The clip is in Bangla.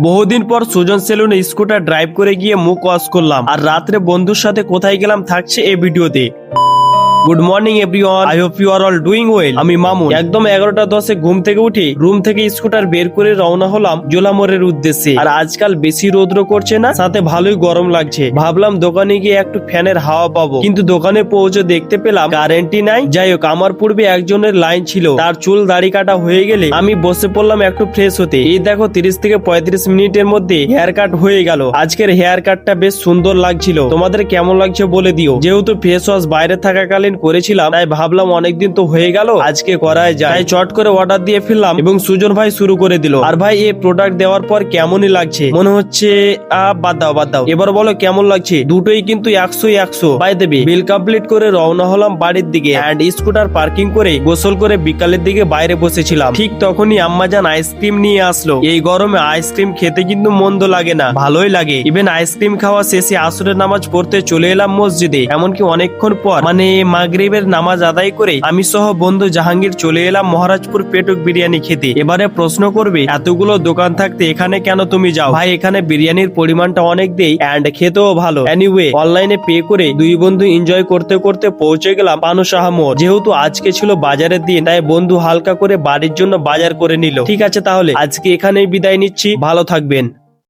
বহুদিন পর সুজন সেলুনে স্কুটার ড্রাইভ করে গিয়ে মুখ ওয়াশ করলাম, আর রাত্রে বন্ধুর সাথে কোথায় গেলাম থাকছে এই ভিডিওতে। Good morning everyone, I hope you are all doing well. আমি মামুন। একদম 11টা 10-এ ঘুম থেকে উঠে রুম থেকে স্কুটার বের করে রওনা হলাম জোলামোড়ের উদ্দেশ্যে। আর আজকাল বেশি রৌদ্র করছে না, সাথে ভালোই গরম লাগছে। ভাবলাম দোকানে গিয়ে একটু ফ্যানের হাওয়া পাবো, কিন্তু দোকানে পৌঁছে দেখতে পেলাম কারেন্টই নাই। যাই হোক, আমার পূর্বে একজনের লাইন ছিল, তার চুল দাড়ি কাটা হয়ে গেলে আমি বসে পড়লাম একটু ফ্রেশ হতে। এই দেখো 30 থেকে 35 মিনিটের মধ্যে হেয়ার কাট হয়ে গেল। আজকের হেয়ার কাটটা বেশ সুন্দর লাগছিল। তোমাদের কেমন লাগছে বলে দিও। যেহেতু ফেস ওয়াশ বাইরে থাকাকালীন করেছিলাম, তাই ভাবলাম অনেকদিন তো হয়ে গেল, আজকে করাই যায়। তাই চট করে অর্ডার দিয়ে ফেললাম এবং সুজন ভাই শুরু করে দিল। আর ভাই, এই প্রোডাক্ট দেওয়ার পর কেমনই লাগছে মনে হচ্ছে। বাদ দাও, এবার বলো কেমন লাগছে। দুটোই কিন্তু 100 বাই দেবে। বিল কমপ্লিট করে রওনা হলাম বাড়ির দিকে। এন্ড স্কুটার পার্কিং করে গোসল করে বিকালের দিকে বাইরে বসেছিলাম। ঠিক তখনই আম্মাজান আইসক্রিম নিয়ে আসলো। এই গরমে আইসক্রিম খেতে কিন্তু মন্দ লাগে না, ভালোই লাগে। ইভেন আইসক্রিম খাওয়া শেষে আসরের নামাজ পড়তে চলে এলাম মসজিদে। এমনকি অনেকক্ষণ পর মানে মাগরিবের নামাজ আদায় করে আমি সহ বন্ধু জাহাঙ্গীর চলে এলাম মহারাজপুর পেটুক বিরিয়ানি খেতে। এবারে প্রশ্ন করবে, এতগুলো দোকান থাকতে এখানে কেন তুমি যাও? ভাই, এখানে বিরিয়ানির পরিমাণটা অনেক দেই এন্ড খেতেও ভালো। এনিওয়ে, অনলাইনে পে করে দুই বন্ধু এনজয় করতে করতে পৌঁছে গেলাম পানুসাহা মোড়। যেহেতু আজকে ছিল বাজারের দিন, তাই বন্ধু হালকা করে বাড়ির জন্য বাজার করে নিল। ঠিক আছে, তাহলে আজকে এখানেই বিদায় নিচ্ছি। ভালো থাকবেন।